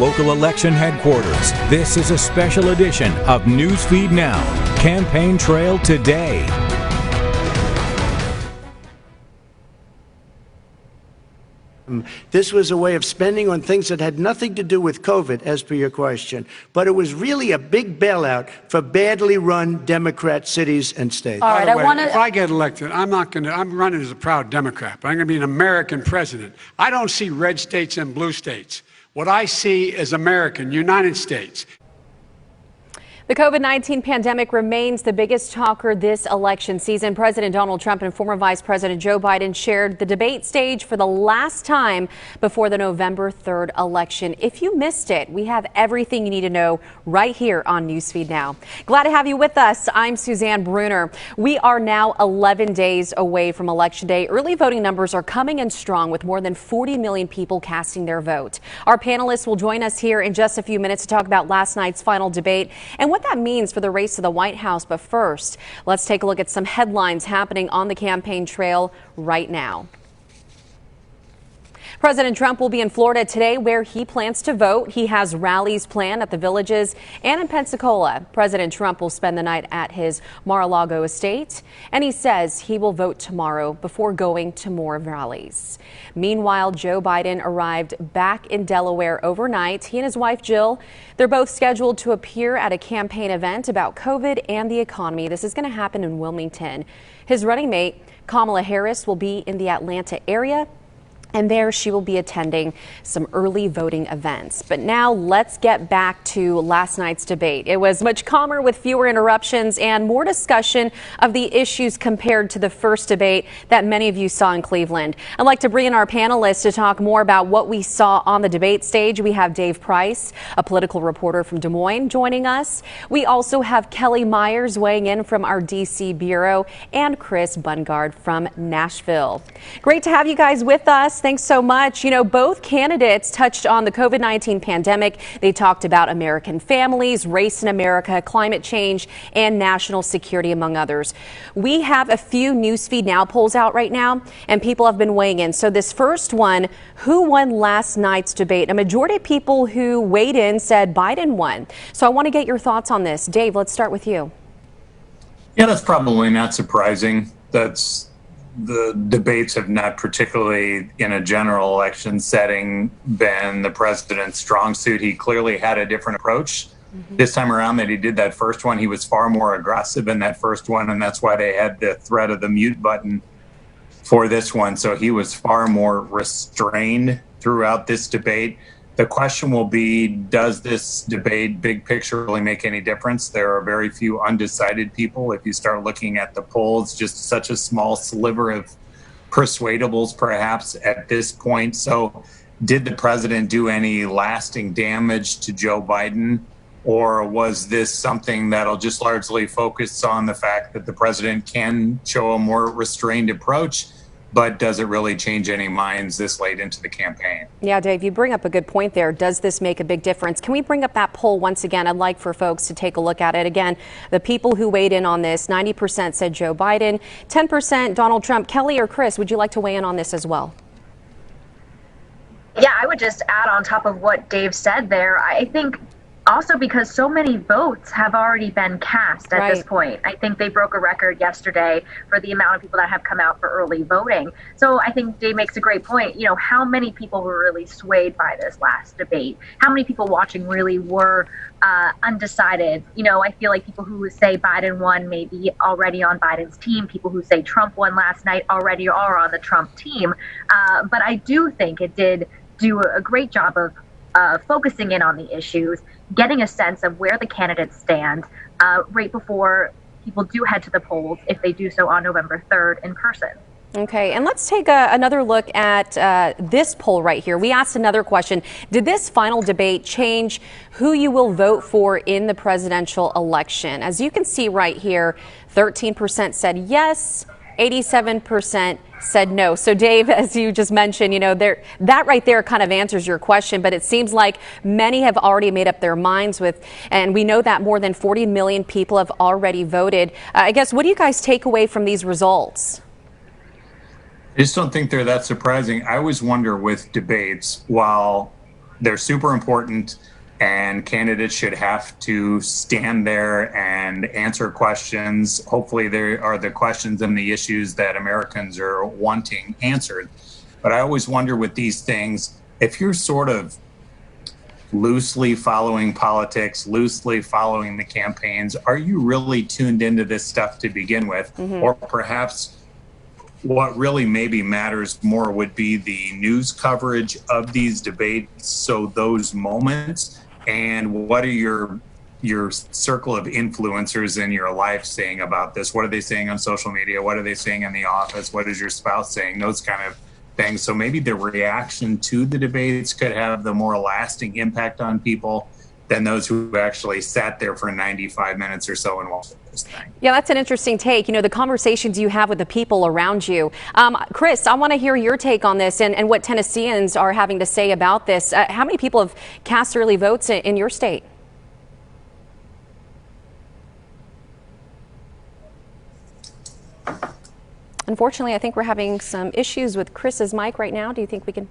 local election headquarters. This is a special edition of Newsfeed Now, Campaign Trail Today. This was a way of spending on things that had nothing to do with COVID, as per your question. But it was really a big bailout for badly run Democrat cities and states. All right, If I get elected, I'm running as a proud Democrat, but I'm going to be an American president. I don't see red states and blue states. What I see is American, United States. The COVID-19 pandemic remains the biggest talker this election season. President Donald Trump and former Vice President Joe Biden shared the debate stage for the last time before the November 3rd election. If you missed it, we have everything you need to know right here on Newsfeed Now. Glad to have you with us. I'm Suzanne Bruner. We are now 11 days away from Election Day. Early voting numbers are coming in strong with more than 40 million people casting their vote. Our panelists will join us here in just a few minutes to talk about last night's final debate and what that means for the race to the White House. But first, let's take a look at some headlines happening on the campaign trail right now. President Trump will be in Florida today where he plans to vote. He has rallies planned at the Villages and in Pensacola. President Trump will spend the night at his Mar-a-Lago estate, and he says he will vote tomorrow before going to more rallies. Meanwhile, Joe Biden arrived back in Delaware overnight. He and his wife, Jill, they're both scheduled to appear at a campaign event about COVID and the economy. This is going to happen in Wilmington. His running mate, Kamala Harris, will be in the Atlanta area, and there she will be attending some early voting events. But now let's get back to last night's debate. It was much calmer with fewer interruptions and more discussion of the issues compared to the first debate that many of you saw in Cleveland. I'd like to bring in our panelists to talk more about what we saw on the debate stage. We have Dave Price, a political reporter from Des Moines, joining us. We also have Kelly Myers weighing in from our D.C. bureau and Chris Bungard from Nashville. Great to have you guys with us. Thanks so much. You know, both candidates touched on the COVID-19 pandemic. They talked about American families, race in America, climate change, and national security, among others. We have a few Newsfeed Now polls out right now, and people have been weighing in. So this first one, who won last night's debate? A majority of people who weighed in said Biden won. So I want to get your thoughts on this. Dave, let's start with you. Yeah, that's probably not surprising. The debates have not particularly in a general election setting been the president's strong suit. He clearly had a different approach this time around that he did that first one. He was far more aggressive in that first one, and that's why they had the threat of the mute button for this one. So he was far more restrained throughout this debate. The question will be, does this debate, big picture, really make any difference? There are very few undecided people. If you start looking at the polls, just such a small sliver of persuadables, perhaps, at this point. So did the president do any lasting damage to Joe Biden? Or was this something that'll just largely focus on the fact that the president can show a more restrained approach? But does it really change any minds this late into the campaign? Yeah, Dave, you bring up a good point there. Does this make a big difference? Can we bring up that poll once again? I'd like for folks to take a look at it. Again, the people who weighed in on this, 90% said Joe Biden, 10% Donald Trump. Kelly or Chris, would you like to weigh in on this as well? Yeah, I would just add on top of what Dave said there. I think also because so many votes have already been cast at this point. I think they broke a record yesterday for the amount of people that have come out for early voting. So I think Dave makes a great point. You know, how many people were really swayed by this last debate? How many people watching really were undecided? You know, I feel like people who say Biden won may be already on Biden's team. People who say Trump won last night already are on the Trump team. But I do think it did do a great job of focusing in on the issues, getting a sense of where the candidates stand right before people do head to the polls, if they do so on November 3rd in person. Okay, and let's take another look at this poll right here. We asked another question. Did this final debate change who you will vote for in the presidential election? As you can see right here, 13% said yes, 87% said no. So Dave, as you just mentioned, you know, that right there kind of answers your question, but it seems like many have already made up their minds with, and we know that more than 40 million people have already voted. I guess, what do you guys take away from these results? I just don't think they're that surprising. I always wonder with debates, while they're super important, and candidates should have to stand there and answer questions. Hopefully there are the questions and the issues that Americans are wanting answered. But I always wonder with these things, if you're sort of loosely following politics, loosely following the campaigns, are you really tuned into this stuff to begin with? Or perhaps what really maybe matters more would be the news coverage of these debates. So those moments, and what are your circle of influencers in your life saying about this? What are they saying on social media? What are they saying in the office? What is your spouse saying? Those kind of things. So maybe the reaction to the debates could have the more lasting impact on people than those who actually sat there for 95 minutes or so and watched this thing. Yeah, that's an interesting take. You know, the conversations you have with the people around you. Chris, I want to hear your take on this and what Tennesseans are having to say about this. How many people have cast early votes in your state? Unfortunately, I think we're having some issues with Chris's mic right now. Do you think we can?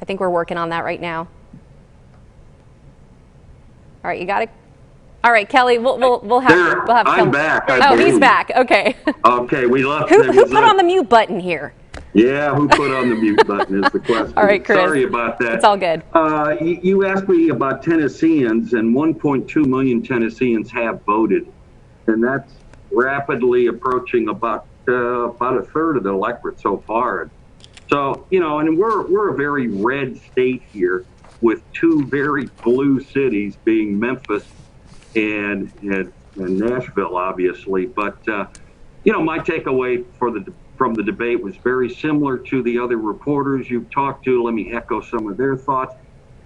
I think we're working on that right now. All right, you got it. All right, Kelly, we'll have there, we'll have. I'm back. Oh, he's back. Okay. Okay, we lost. Who put on the mute button here? Yeah, who put on the mute button is the question. All right, Chris. Sorry about that. It's all good. You asked me about Tennesseans, and 1.2 million Tennesseans have voted, and that's rapidly approaching about a third of the electorate so far. So, you know, and we're a very red state here, with two very blue cities being Memphis and Nashville, obviously. But you know, my takeaway from the debate was very similar to the other reporters you've talked to. Let me echo some of their thoughts.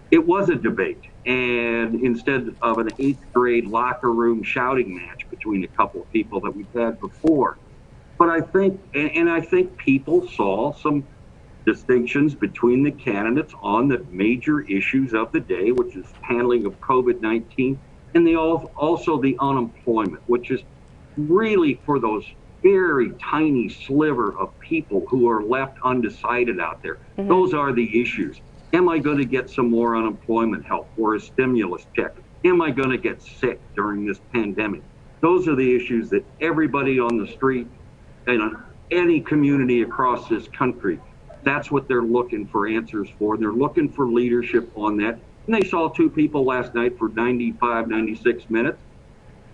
It was a debate, and instead of an 8th grade locker room shouting match between a couple of people that we've had before. But I think, and I think people saw some distinctions between the candidates on the major issues of the day, which is handling of COVID-19, and also the unemployment, which is really for those very tiny sliver of people who are left undecided out there. Those are the issues. Am I going to get some more unemployment help or a stimulus check? Am I going to get sick during this pandemic? Those are the issues that everybody on the street and any community across this country, that's what they're looking for answers for. They're looking for leadership on that. And they saw two people last night for 95, 96 minutes.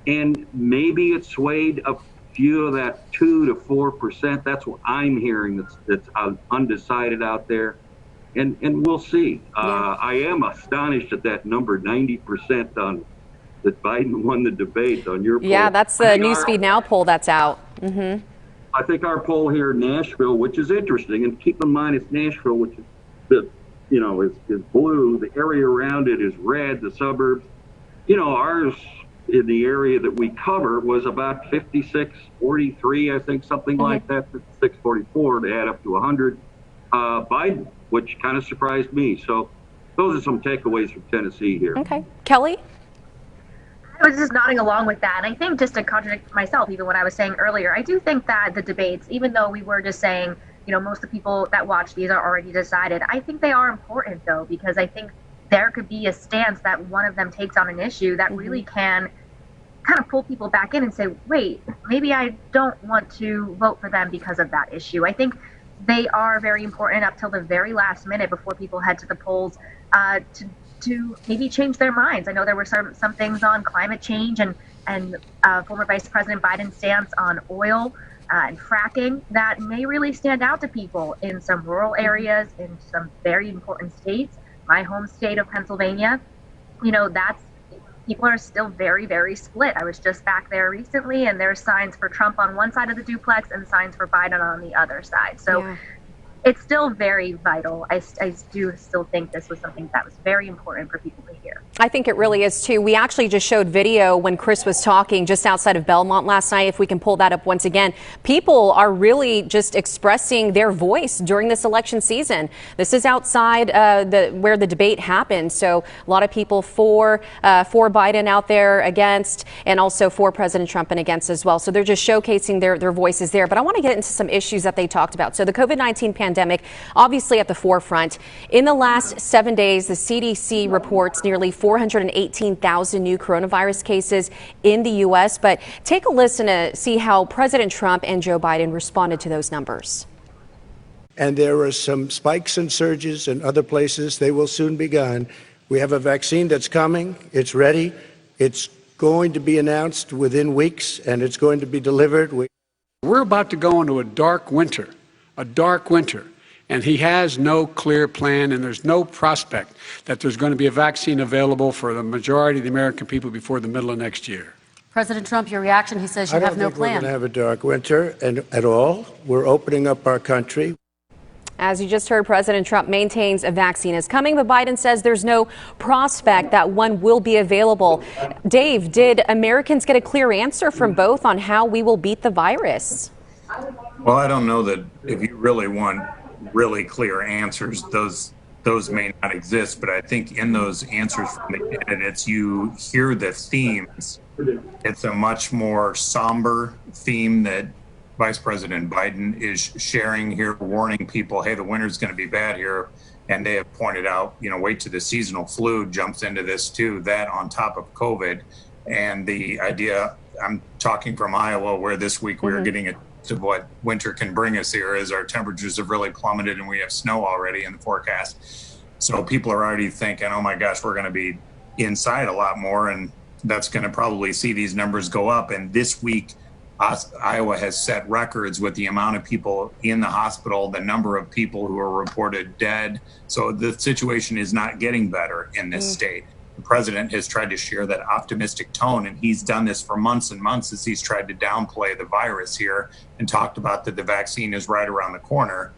And maybe it swayed a few of that 2 to 4%. That's what I'm hearing that's undecided out there. And we'll see. I am astonished at that number, 90% on that Biden won the debate on your poll. Yeah, that's the Newsfeed Now poll that's out. I think our poll here in Nashville, which is interesting, and keep in mind it's Nashville, which is is blue. The area around it is red. The suburbs, ours in the area that we cover was about 56-43, I think, something like that. 56-44 to add up to 100. Biden, which kind of surprised me. So those are some takeaways from Tennessee here. Okay. Kelly? I was just nodding along with that. And I think, just to contradict myself, even what I was saying earlier, I do think that the debates, even though we were just saying, most of the people that watch these are already decided, I think they are important, though, because I think there could be a stance that one of them takes on an issue that really can kind of pull people back in and say, wait, maybe I don't want to vote for them because of that issue. I think they are very important up till the very last minute before people head to the polls to maybe change their minds. I know there were some things on climate change and former Vice President Biden's stance on oil and fracking that may really stand out to people in some rural areas, in some very important states. My home state of Pennsylvania, people are still very, very split. I was just back there recently, and there's signs for Trump on one side of the duplex and signs for Biden on the other side. So it's still very vital. I do still think this was something that was very important for people to hear. I think it really is, too. We actually just showed video when Chris was talking just outside of Belmont last night. If we can pull that up once again, people are really just expressing their voice during this election season. This is outside where the debate happened. So a lot of people for Biden out there, against, and also for President Trump and against as well. So they're just showcasing their voices there. But I want to get into some issues that they talked about. So the COVID-19 pandemic pandemic, obviously at the forefront. In the last 7 days, the CDC reports nearly 418,000 new coronavirus cases in the U.S. But take a listen to see how President Trump and Joe Biden responded to those numbers. And there are some spikes and surges in other places. They will soon be gone. We have a vaccine that's coming. It's ready. It's going to be announced within weeks, and it's going to be delivered. We're about to go into a dark winter, and he has no clear plan, and there's no prospect that there's going to be a vaccine available for the majority of the American people before the middle of next year. President Trump, your reaction, he says you have no plan. I don't think we're going to have a dark winter at all. We're opening up our country. As you just heard, President Trump maintains a vaccine is coming, but Biden says there's no prospect that one will be available. Dave, did Americans get a clear answer from both on how we will beat the virus? Well, I don't know that if you really want really clear answers, those may not exist. But I think in those answers from the candidates, you hear the themes. It's a much more somber theme that Vice President Biden is sharing here, warning people, hey, the winter's going to be bad here. And they have pointed out, wait till the seasonal flu jumps into this too, that on top of COVID. And the idea, I'm talking from Iowa, where this week we are getting a to what winter can bring us here, as our temperatures have really plummeted and we have snow already in the forecast. So people are already thinking, oh my gosh, we're going to be inside a lot more, and that's going to probably see these numbers go up. And this week, Iowa has set records with the amount of people in the hospital, the number of people who are reported dead. So the situation is not getting better in this state. The president has tried to share that optimistic tone, and he's done this for months and months as he's tried to downplay the virus here and talked about that the vaccine is right around the corner.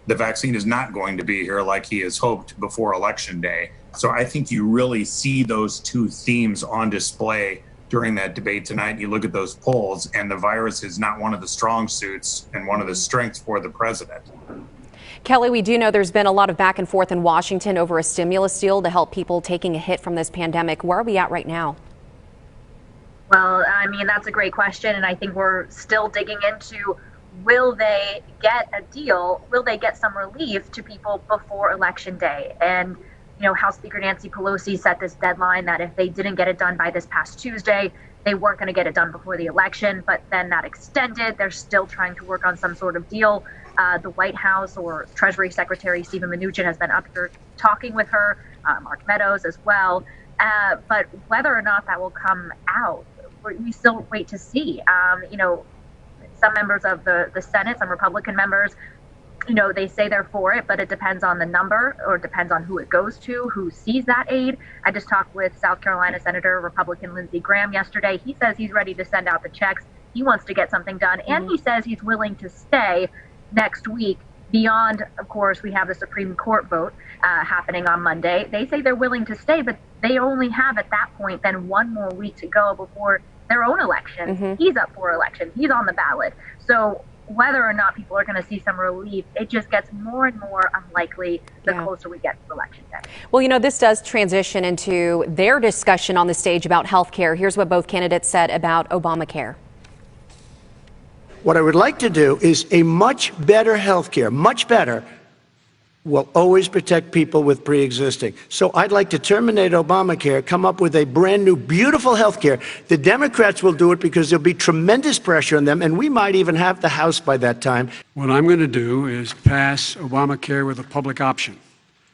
The vaccine is not going to be here like he has hoped before Election Day. So I think you really see those two themes on display during that debate tonight. You look at those polls, and the virus is not one of the strong suits and one of the strengths for the president. Kelly, we do know there's been a lot of back and forth in Washington over a stimulus deal to help people taking a hit from this pandemic. Where are we at right now? Well, I mean, that's a great question, and I think we're still digging into, will they get a deal? Will they get some relief to people before Election Day? And House Speaker Nancy Pelosi set this deadline that if they didn't get it done by this past Tuesday, they weren't going to get it done before the election, but then that extended. They're still trying to work on some sort of deal. The White House, or Treasury Secretary Steven Mnuchin, has been up here talking with her, Mark Meadows as well. But whether or not that will come out, we still wait to see. Some members of the Senate, some Republican members, they say they're for it, but it depends on the number, or it depends on who it goes to, who sees that aid. I just talked with South Carolina Senator Republican Lindsey Graham yesterday. He says he's ready to send out the checks. He wants to get something done, and he says he's willing to stay next week beyond, of course, we have the Supreme Court vote happening on Monday. They say they're willing to stay, but they only have at that point then 1 more week to go before their own election. He's up for election. He's on the ballot. So whether or not people are going to see some relief, it just gets more and more unlikely the closer we get to Election Day. Well, this does transition into their discussion on the stage about health care. Here's what both candidates said about Obamacare. What I would like to do is a much better health care, much better, will always protect people with pre-existing. So I'd like to terminate Obamacare, come up with a brand new, beautiful health care. The Democrats will do it because there'll be tremendous pressure on them, and we might even have the House by that time. What I'm going to do is pass Obamacare with a public option.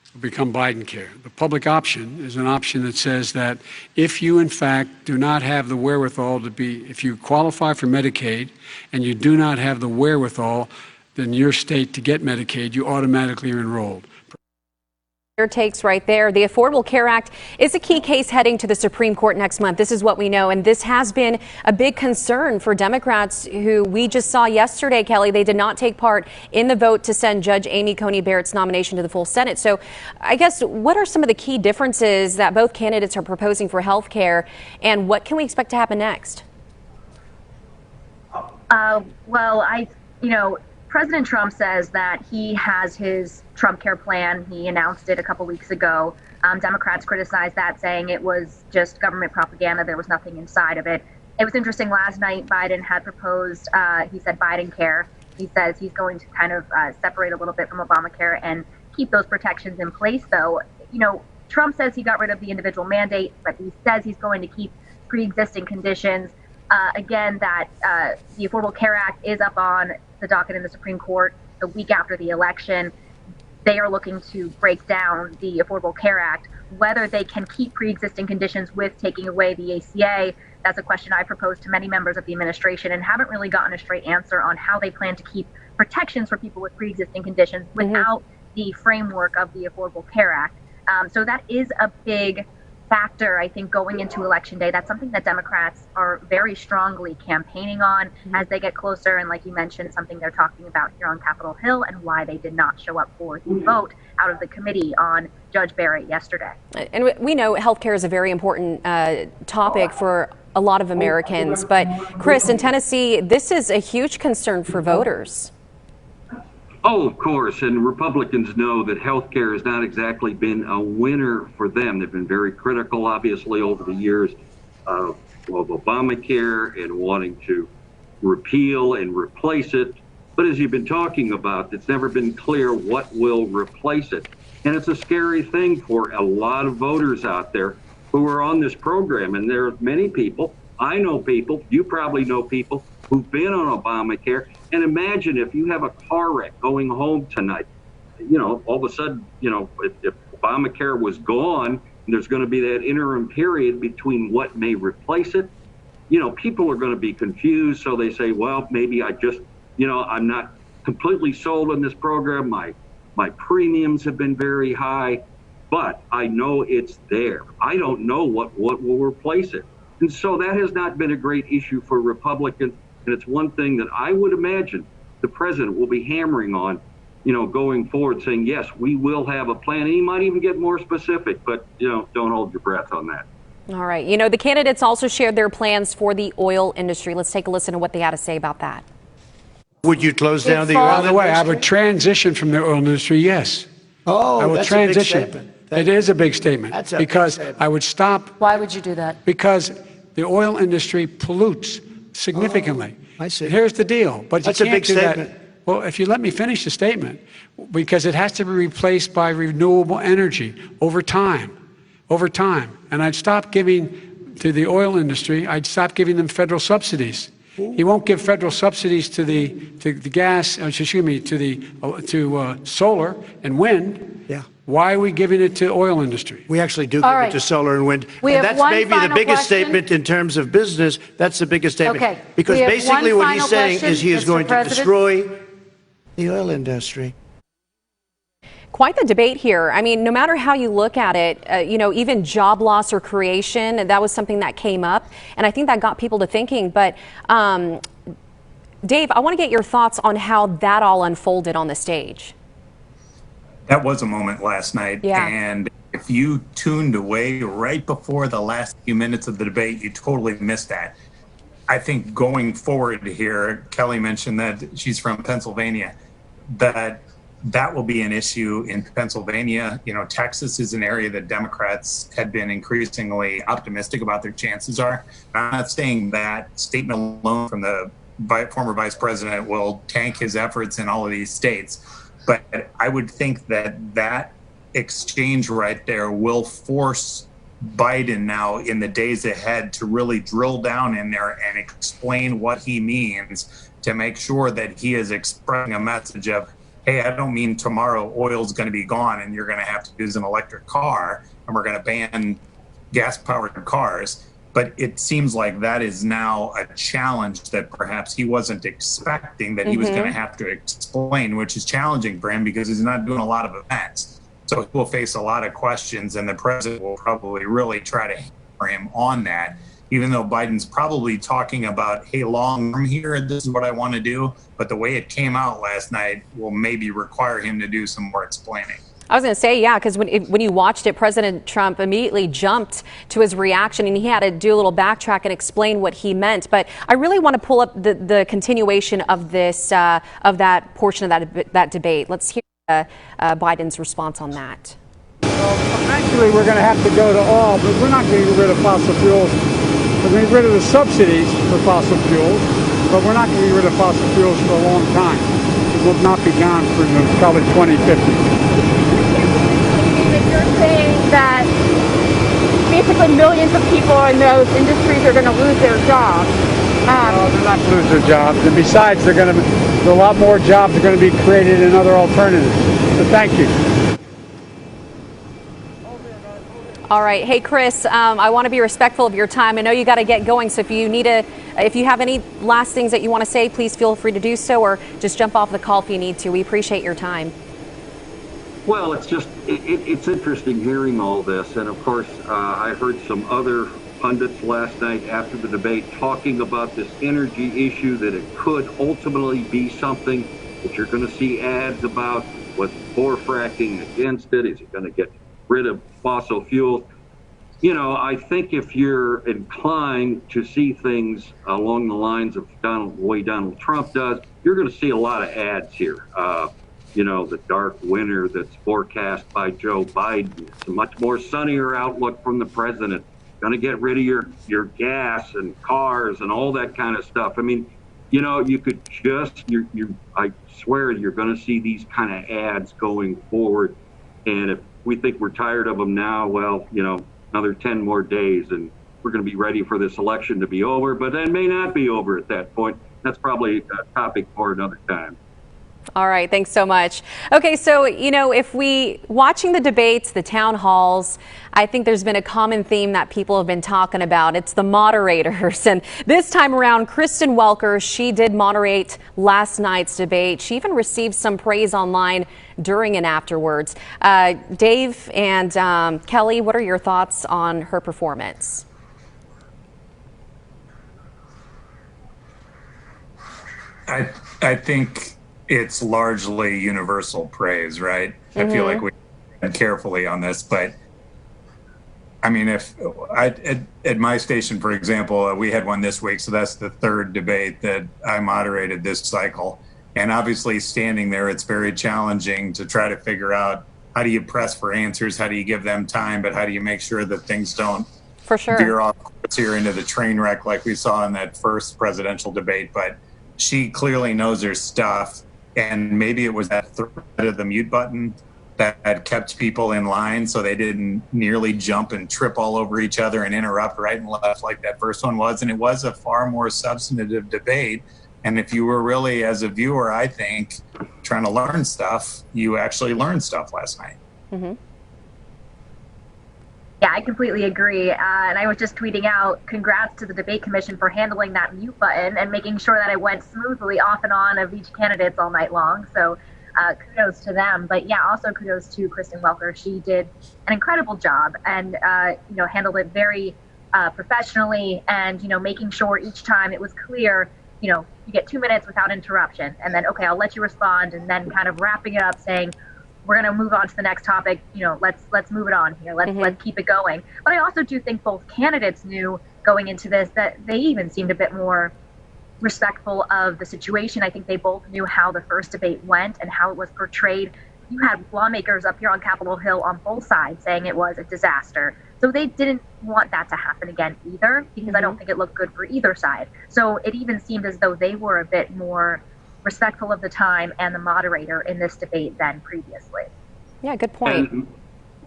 It'll become Biden care. The public option is an option that says that if you, in fact, do not have the wherewithal if you qualify for Medicaid and you do not have the wherewithal in your state to get Medicaid, you automatically are enrolled. Your takes right there. The Affordable Care Act is a key case heading to the Supreme Court next month. This is what we know, and this has been a big concern for Democrats who we just saw yesterday, Kelly. They did not take part in the vote to send Judge Amy Coney Barrett's nomination to the full Senate. So I guess what are some of the key differences that both candidates are proposing for health care, and what can we expect to happen next? President Trump says that he has his Trump Care plan. He announced it a couple weeks ago. Democrats criticized that, saying it was just government propaganda. There was nothing inside of it. It was interesting. Last night, Biden had proposed, he said Biden Care. He says he's going to kind of separate a little bit from Obamacare and keep those protections in place, though. Trump says he got rid of the individual mandate, but he says he's going to keep pre-existing conditions. Again, that the Affordable Care Act is up on the docket in the Supreme Court the week after the election. They are looking to break down the Affordable Care Act. Whether they can keep pre-existing conditions with taking away the ACA, that's a question I proposed to many members of the administration and haven't really gotten a straight answer on how they plan to keep protections for people with pre-existing conditions without the framework of the Affordable Care Act. So that is a big factor, I think, going into Election Day. That's something that Democrats are very strongly campaigning on as they get closer. And like you mentioned, something they're talking about here on Capitol Hill and why they did not show up for the vote out of the committee on Judge Barrett yesterday. And we know healthcare is a very important topic for a lot of Americans. But Chris, in Tennessee, this is a huge concern for voters. Oh, of course. And Republicans know that health care has not exactly been a winner for them. They've been very critical, obviously, over the years of Obamacare and wanting to repeal and replace it. But as you've been talking about, it's never been clear what will replace it. And it's a scary thing for a lot of voters out there who are on this program. And there are many people, I know people, you probably know people, who've been on Obamacare. And imagine if you have a car wreck going home tonight, all of a sudden, if Obamacare was gone, and there's going to be that interim period between what may replace it, people are going to be confused. So they say, well, maybe I just, I'm not completely sold on this program. My premiums have been very high, but I know it's there. I don't know what will replace it. And so that has not been a great issue for Republicans. And it's one thing that I would imagine the president will be hammering on, going forward, saying, yes, we will have a plan. And he might even get more specific, but, don't hold your breath on that. All right. The candidates also shared their plans for the oil industry. Let's take a listen to what they had to say about that. Would you close down the oil By industry? the way, I would transition from the oil industry, yes. Oh, I would that's transition. a big statement. It is a big statement. That's a big because statement. I would stop. Why would you do that? Because the oil industry pollutes significantly. I see. Here's the deal. But That's you a can't big do statement. that. Well, if you let me finish the statement, because it has to be replaced by renewable energy over time. And I'd stop giving to the oil industry, I'd stop giving them federal subsidies. He won't give federal subsidies to the gas, to solar and wind. Yeah. Why are we giving it to oil industry? We actually do give All it right. to solar and wind. We And have that's one maybe the final biggest question. statement in terms of business. That's the biggest statement. Okay. Because We have basically one what he's final saying question, is he is Mr. going to President. destroy the oil industry. Quite the debate here. I mean, no matter how you look at it, even job loss or creation, that was something that came up. And I think that got people to thinking. But Dave, I want to get your thoughts on how that all unfolded on the stage. That was a moment last night. Yeah. And if you tuned away right before the last few minutes of the debate, you totally missed that. I think going forward here, Kelly mentioned that she's from Pennsylvania, that will be an issue in Pennsylvania. Texas is an area that Democrats had been increasingly optimistic about their chances are. I'm not saying that statement alone from the former vice president will tank his efforts in all of these states. But I would think that exchange right there will force Biden now in the days ahead to really drill down in there and explain what he means to make sure that he is expressing a message of, hey, I don't mean tomorrow oil's going to be gone and you're going to have to use an electric car and we're going to ban gas-powered cars. But it seems like that is now a challenge that perhaps he wasn't expecting that he was going to have to explain, which is challenging for him because he's not doing a lot of events. So he will face a lot of questions, and the president will probably really try to hammer him on that, even though Biden's probably talking about, hey, long term here, this is what I want to do. But the way it came out last night will maybe require him to do some more explaining. I was going to say, yeah, because when you watched it, President Trump immediately jumped to his reaction and he had to do a little backtrack and explain what he meant. But I really want to pull up the continuation of this, of that portion of that debate. Let's hear Biden's response on that. Eventually, we're going to have to go to all, but we're not going to get rid of fossil fuels. We're going to get rid of the subsidies for fossil fuels. but we're not going to get rid of fossil fuels for a long time. It will not be gone for probably 2050. You're saying that basically millions of people in those industries are going to lose their jobs. No, they're not going to lose their jobs. And besides, a lot more jobs are going to be created in other alternatives. So thank you. All right. Hey, Chris, I want to be respectful of your time. I know you got to get going. So if you have any last things that you want to say, please feel free to do so, or just jump off the call if you need to. We appreciate your time. Well, it's interesting hearing all this. And of course, I heard some other pundits last night after the debate talking about this energy issue, that it could ultimately be something that you're going to see ads about, with for fracking, against it. Is it going to get rid of fossil fuels? You know, I think if you're inclined to see things along the lines of the way Donald Trump does, you're going to see a lot of ads here. You know, the dark winter that's forecast by Joe Biden. It's a much more sunnier outlook from the president. Going to get rid of your gas and cars and all that kind of stuff. I mean, you know, you could just, I swear you're going to see these kind of ads going forward. And if we think we're tired of them now, well, you know, another 10 more days and we're going to be ready for this election to be over, but it may not be over at that point. That's probably a topic for another time. All right. Thanks so much. Okay. So, you know, watching the debates, the town halls, I think there's been a common theme that people have been talking about. It's the moderators. And this time around, Kristen Welker, she did moderate last night's debate. She even received some praise online during and afterwards. Dave and Kelly, what are your thoughts on her performance? I think it's largely universal praise, right? I feel like we been carefully on this, but I mean, if at my station, for example, we had one this week, so that's the third debate that I moderated this cycle. And obviously standing there, it's very challenging to try to figure out, how do you press for answers? How do you give them time? But how do you make sure that things don't veer off course here into the train wreck like we saw in that first presidential debate? But she clearly knows her stuff. And maybe it was that threat of the mute button that kept people in line so they didn't nearly jump and trip all over each other and interrupt right and left like that first one was. And it was a far more substantive debate. And if you were really, as a viewer, I think, trying to learn stuff, you actually learned stuff last night. Yeah, I completely agree. And I was just tweeting out, congrats to the debate commission for handling that mute button and making sure that it went smoothly off and on of each candidate all night long. So kudos to them. But yeah, also kudos to Kristen Welker. She did an incredible job and, you know, handled it very professionally and, you know, making sure each time it was clear, you know, you get 2 minutes without interruption. And then, okay, I'll let you respond. And then kind of wrapping it up saying, we're going to move on to the next topic. You know, let's move it on here. Let's keep it going. But I also do think both candidates knew going into this that they even seemed a bit more respectful of the situation. I think they both knew how the first debate went and how it was portrayed. You had lawmakers up here on Capitol Hill on both sides saying it was a disaster. So they didn't want that to happen again either, because I don't think it looked good for either side. So it even seemed as though they were a bit more respectful of the time and the moderator in this debate than previously. Yeah, good point.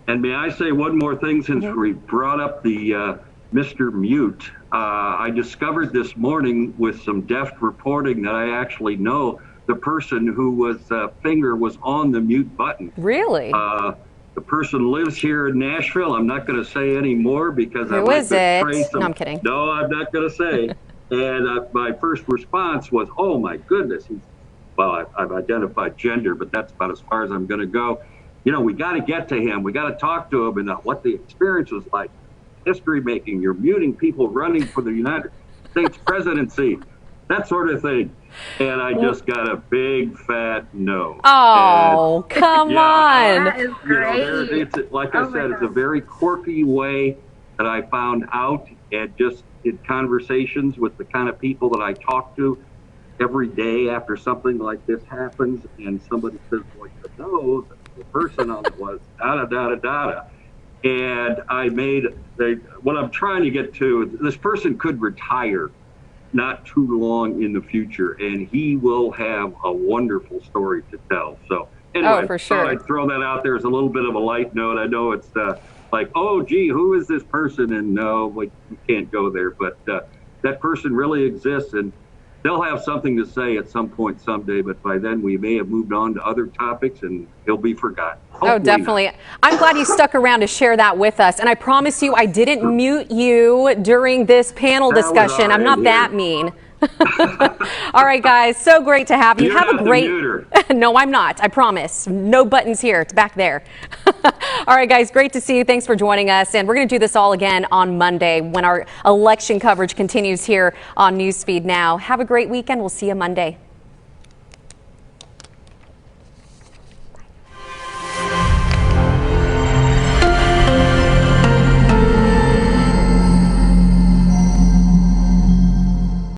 And may I say one more thing since we brought up the Mr. Mute? I discovered this morning with some deft reporting that I actually know the person who was finger was on the mute button. Really? The person lives here in Nashville. I'm not going to say any more because Who is it? No, I'm kidding. No, I'm not going to say. And my first response was, oh, my goodness. Well, I've identified gender, but that's about as far as I'm going to go. You know, we got to get to him. We got to talk to him and what the experience was like. History making. You're muting people running for the United States presidency, that sort of thing. And I just got a big fat no. Oh, and, come on. That is great. You know, like I said, it's a very quirky way that I found out, and just in conversations with the kind of people that I talk to every day after something like this happens, and somebody says, well, you know, the person on it was da-da-da-da-da-da. And I made, what I'm trying to get to, this person could retire not too long in the future, and he will have a wonderful story to tell. So anyway, for sure. I'd throw that out there as a little bit of a light note. I know it's like, oh, gee, who is this person? And no, we can't go there. But that person really exists, and they'll have something to say at some point someday. But by then, we may have moved on to other topics, and he'll be forgotten. Hopefully definitely. not. I'm glad you stuck around to share that with us. And I promise you, I didn't mute you during this panel discussion. I'm not that mean. All right, guys. So great to have you. You're Have not a great. the muter. No, I'm not. I promise. No buttons here. It's back there. All right, guys. Great to see you. Thanks for joining us. And we're going to do this all again on Monday when our election coverage continues here on Newsfeed Now. Have a great weekend. We'll see you Monday.